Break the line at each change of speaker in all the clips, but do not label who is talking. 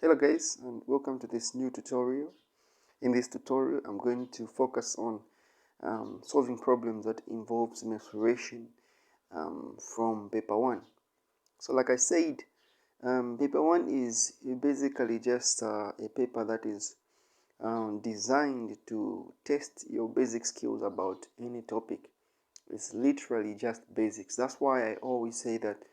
Hello guys, and welcome to this new tutorial. In this tutorial I'm going to focus on solving problems that involves mensuration from paper 1. So like I said, paper 1 is basically just a paper that is designed to test your basic skills about any topic. It's literally just basics. That's why I always say that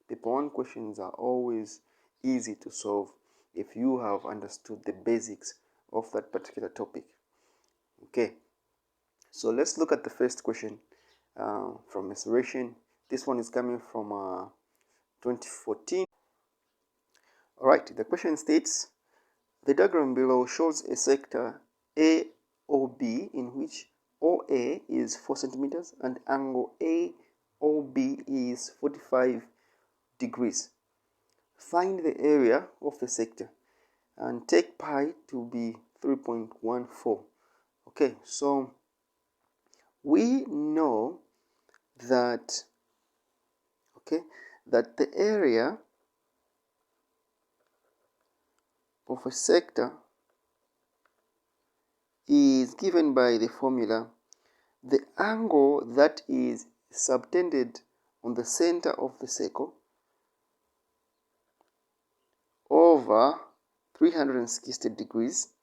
paper 1 questions are always easy to solve if you have understood the basics of that particular topic. Okay, so let's look at the first question from Mensuration. This one is coming from 2014. Alright, the question states, the diagram below shows a sector AOB in which OA is 4 centimeters and angle AOB is 45 degrees. Find the area of the sector and take pi to be 3.14. Okay, so we know that the area of a sector is given by the formula the angle that is subtended on the center of the circle over 360 degrees,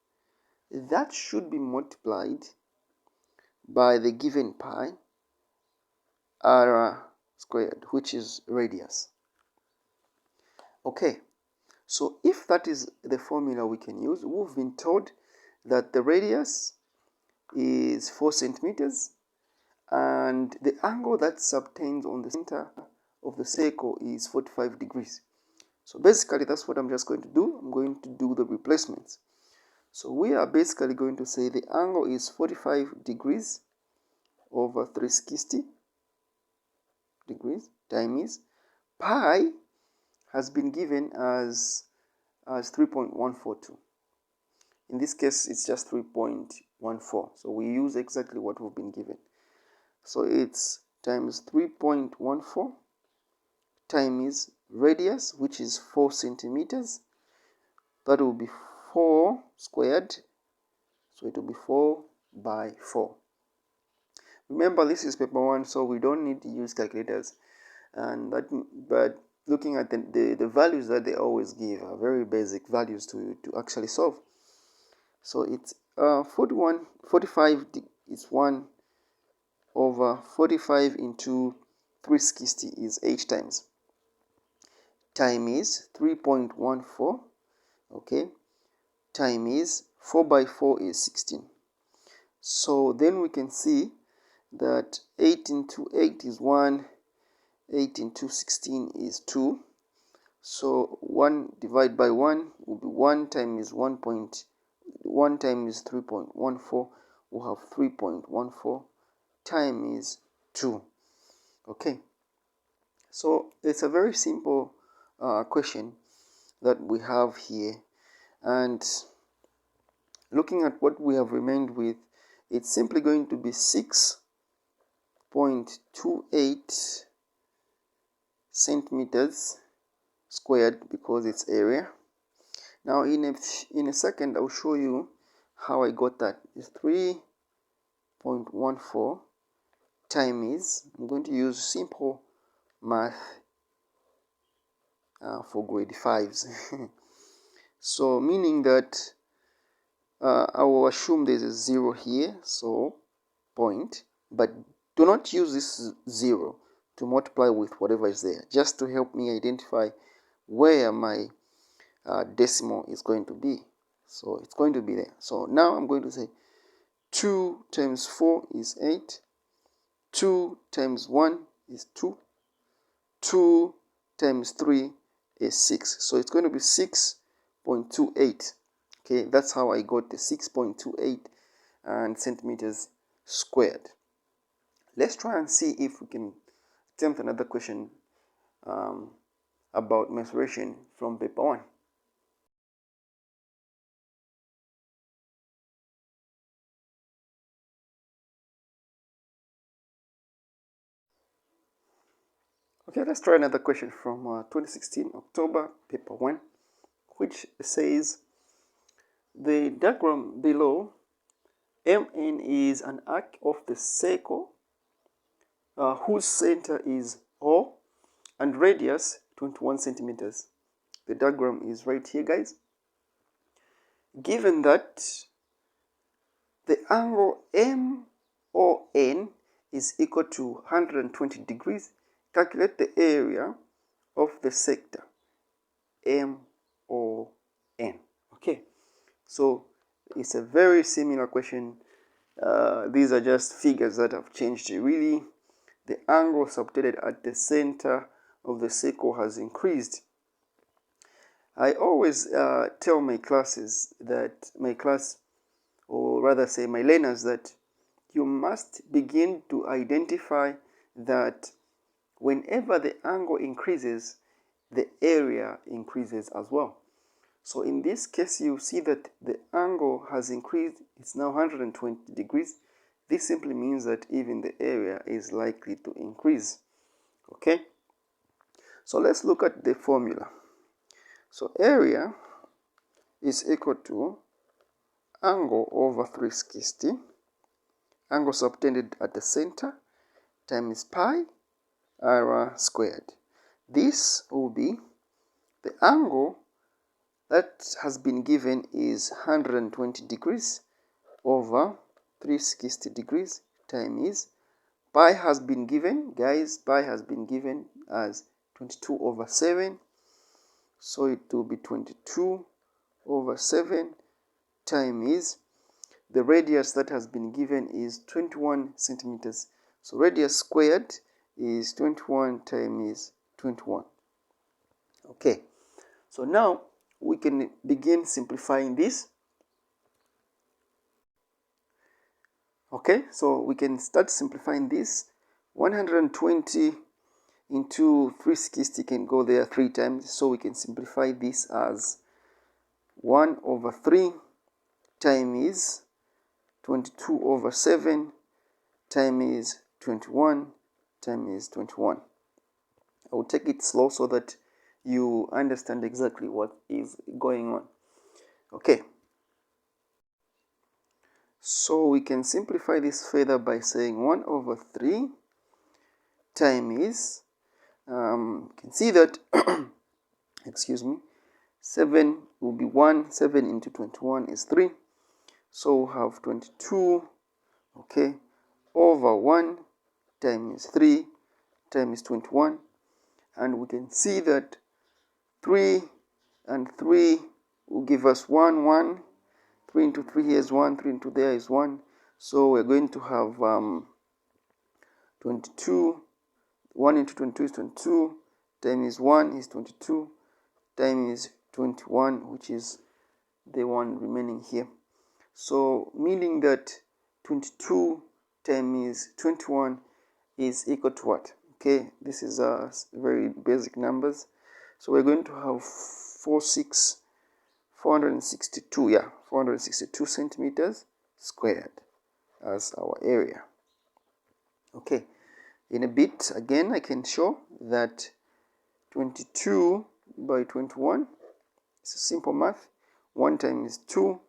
that should be multiplied by the given pi r squared, which is radius. Okay, so if that is the formula we can use, we've been told that the radius is 4 centimeters and the angle that subtends on the center of the circle is 45 degrees. So basically that's what I'm just going to do. I'm going to do the replacements. So we are basically going to say the angle is 45 degrees over 360 degrees times pi has been given as 3.142. In this case, it's just 3.14. So we use exactly what we've been given. So it's times 3.14 times radius, which is 4 centimeters. That will be 4 squared. So it will be 4 by 4. Remember, this is paper 1, so we don't need to use calculators. But looking at the values that they always give are very basic values to actually solve. So it's 45 is 1 over 45 into 360 is 8 times. Time is 3.14, okay, time is 4 by 4 is 16. So then we can see that 8 into 8 is 1, 8 into 16 is 2. So 1 divided by 1 will be 1 times 1 times 3.14. We'll have 3.14 times 2. Okay. So it's a very simple question that we have here. And looking at what we have remained with, it's simply going to be 6.28 centimeters squared because it's area. Now in a second I'll show you how I got that. It's 3.14 times, I'm going to use simple math for grade 5s. So meaning that I will assume there's a 0 here, so point, but do not use this 0 to multiply with whatever is there, just to help me identify where my decimal is going to be. So it's going to be there. So now I'm going to say 2 times 4 is 8, 2 times 1 is 2, 2 times 3 is 6. So it's going to be 6.28. Okay, that's how I got the 6.28 centimeters squared. Let's try and see if we can attempt another question about mensuration from paper 1. Okay, let's try another question from 2016 October, paper 1. which says the diagram below, MN is an arc of the circle whose center is O and radius 21 centimeters. The diagram is right here, guys. Given that the angle MON is equal to 120 degrees, calculate the area of the sector MON. Okay, so it's a very similar question. These are just figures that have changed. Really, the angle subtended at the center of the circle has increased. I always tell my classes that or rather say my learners, that you must begin to identify that whenever the angle increases, the area increases as well. So in this case, you see that the angle has increased. It's now 120 degrees. This simply means that even the area is likely to increase. Okay? So let's look at the formula. So area is equal to angle over 360, angle subtended at the center, times pi r squared. This will be the angle that has been given is 120 degrees over 360 degrees times pi has been given, guys, pi has been given as 22 over 7. So it will be 22 over 7 times the radius that has been given is 21 centimeters. So radius squared is 21 times 21. Okay, so now we can begin simplifying this. Okay, so we can start simplifying this. 120 into 360 can go there 3 times, so we can simplify this as 1 over 3 times 22 over 7 times 21 times 21. I will take it slow so that you understand exactly what is going on. Okay, so we can simplify this further by saying 1 over 3 times, you can see that, excuse me, 7 will be 1, 7 into 21 is 3, so we'll have 22, okay, over 1 times 3 times 21, and we can see that 3 and 3 will give us 1, 1, 3 into 3 here is 1, 3 into there is 1, so we're going to have 22, 1 into 22 is 22, times 1 is 22, times 21, which is the one remaining here. So meaning that 22 times 21 is equal to what? Okay, this is very basic numbers. So we're going to have 462 centimeters squared as our area. Okay, in a bit again I can show that 22 by 21 is a simple math. 1 times 2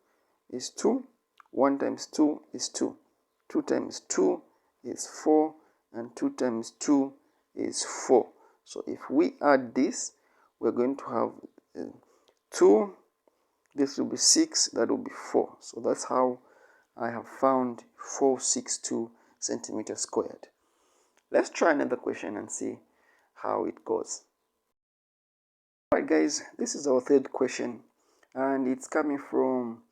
is 2, 1 times 2 is 2, 2 times 2 is 4, and 2 times 2 is 4. So if we add this, we're going to have 2, this will be 6, that will be 4. So that's how I have found 462 centimeters squared. Let's try another question and see how it goes. Alright guys, this is our third question, and it's coming from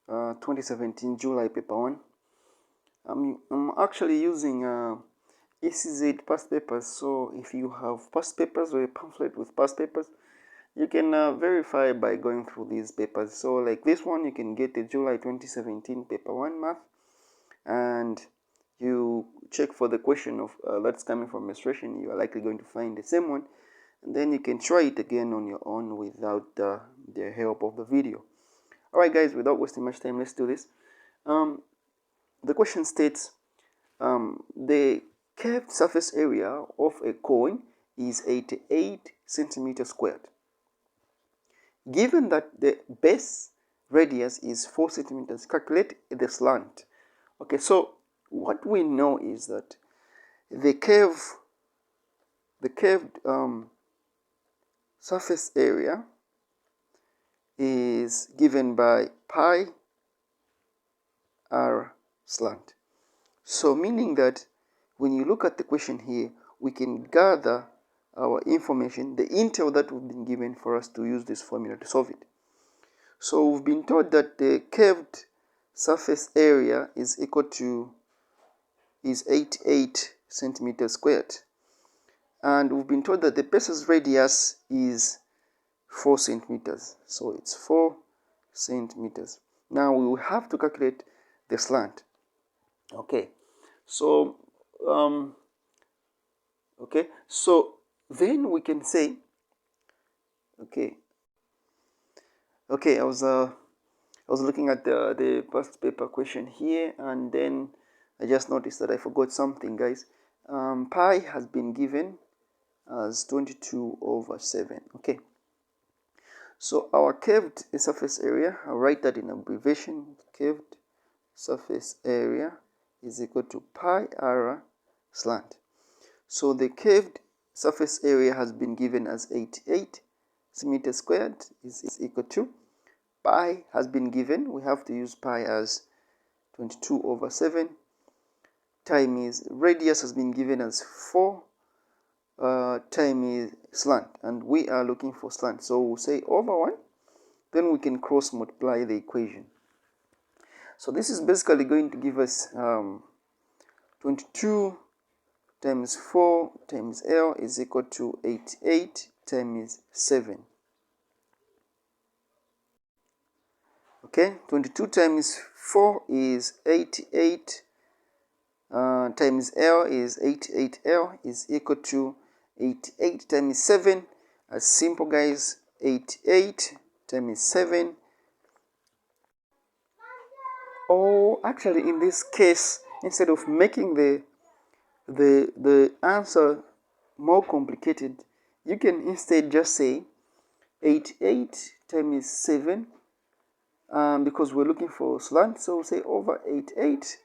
2017 July paper 1. I'm actually using ECZ past papers, so if you have past papers or a pamphlet with past papers, you can verify by going through these papers. So like this one, you can get the July 2017 paper 1 math, and you check for the question of that's coming from mensuration. You are likely going to find the same one, and then you can try it again on your own without the help of the video. Alright guys, without wasting much time, let's do this. The question states, the curved surface area of a coin is 88 centimeters squared. Given that the base radius is 4 centimeters, calculate the slant. Okay, so what we know is that the curved surface area is given by pi r slant. So meaning that when you look at the question here, we can gather our information, the intel that we've been given for us to use this formula to solve it. So we've been told that the curved surface area is equal to 88 centimeters squared. And we've been told that the base's radius is 4 centimeters. So it's 4 centimeters. Now we will have to calculate the slant. Okay. So then we can say, I was looking at the past paper question here, and then I just noticed that I forgot something, guys. Pi has been given as 22/7. Okay. So our curved surface area, I'll write that in abbreviation. Curved surface area is equal to pi r slant. So the curved surface area has been given as 88 centimeters squared is equal to pi has been given. We have to use pi as 22/7 times radius has been given as 4 times slant, and we are looking for slant, so we'll say over 1, then we can cross multiply the equation. So this is basically going to give us 22 times 4 times L is equal to 88 times 7. Okay, 22 times 4 is 88 times L is 88L is equal to 88 times 7. As simple, guys. 88 times 7. Or actually, in this case, instead of making the answer more complicated, you can instead just say 88 times 7, because we're looking for slant, so we'll say over 88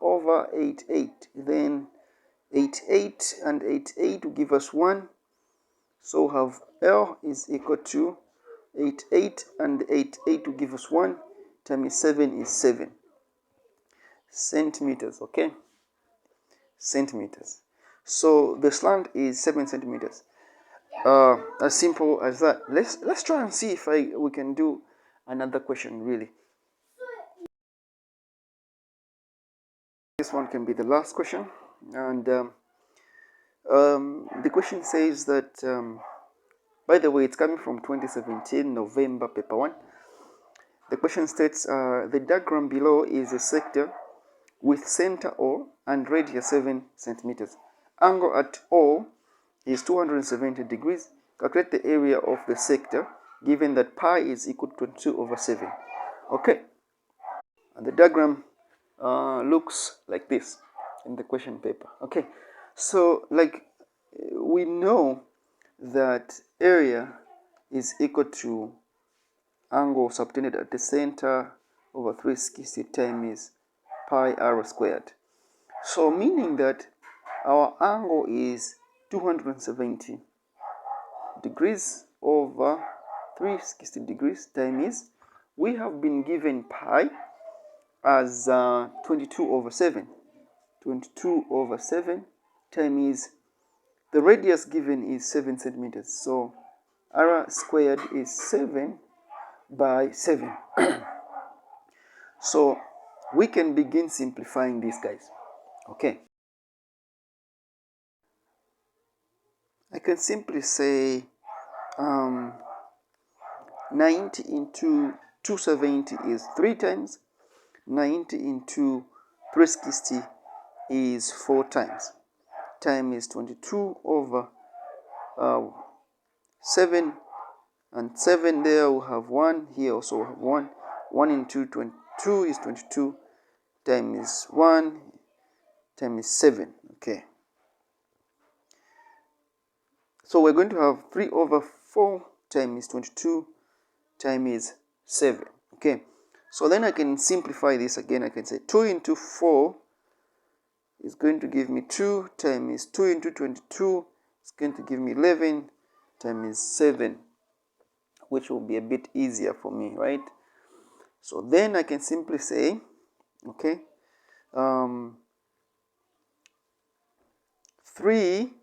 over 88. Then 88 and 88 will give us 1. So we'll have L is equal to 88 and 88 will give us 1 times 7 is 7 centimeters. Okay, centimeters. So the slant is 7 centimeters. As simple as that. Let's try and see if we can do another question. Really, this one can be the last question, and the question says that, by the way, it's coming from 2017 November paper 1. The question states, the diagram below is a sector with center O and radius 7 centimeters. Angle at O is 270 degrees. Calculate the area of the sector given that pi is equal to 22/7. Okay, and the diagram looks like this in the question paper. Okay, so like we know that area is equal to angle subtended at the center over 360 times pi r squared. So meaning that our angle is 270 degrees over 360 degrees times, we have been given pi as 22/7. 22/7 times the radius given is 7 centimeters. So r squared is 7 by 7. So we can begin simplifying this, guys. Okay, I can simply say 90 into 270 is 3 times. 90 into 360 is 4 times. Time is 22/7, and 7 there we have 1, here also we have 1. 1 into 22 is 22 times 1 times 7. Okay, so we're going to have 3/4 times 22 times 7. Okay, so then I can simplify this again. I can say 2 into 4 is going to give me 2 times 2 into 22 is going to give me 11 times 7, which will be a bit easier for me, right? So then I can simply say, okay, 3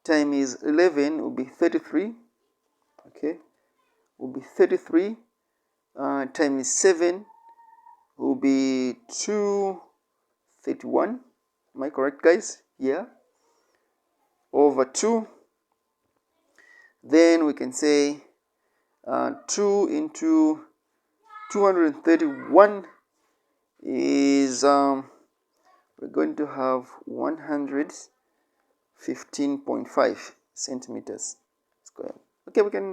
times 11 will be 33, okay, will be 33, times 7 will be 231. Am I correct, guys? Yeah. Over 2. Then we can say 2 into 231 is we're going to have 115.5 centimeters square. Okay, we can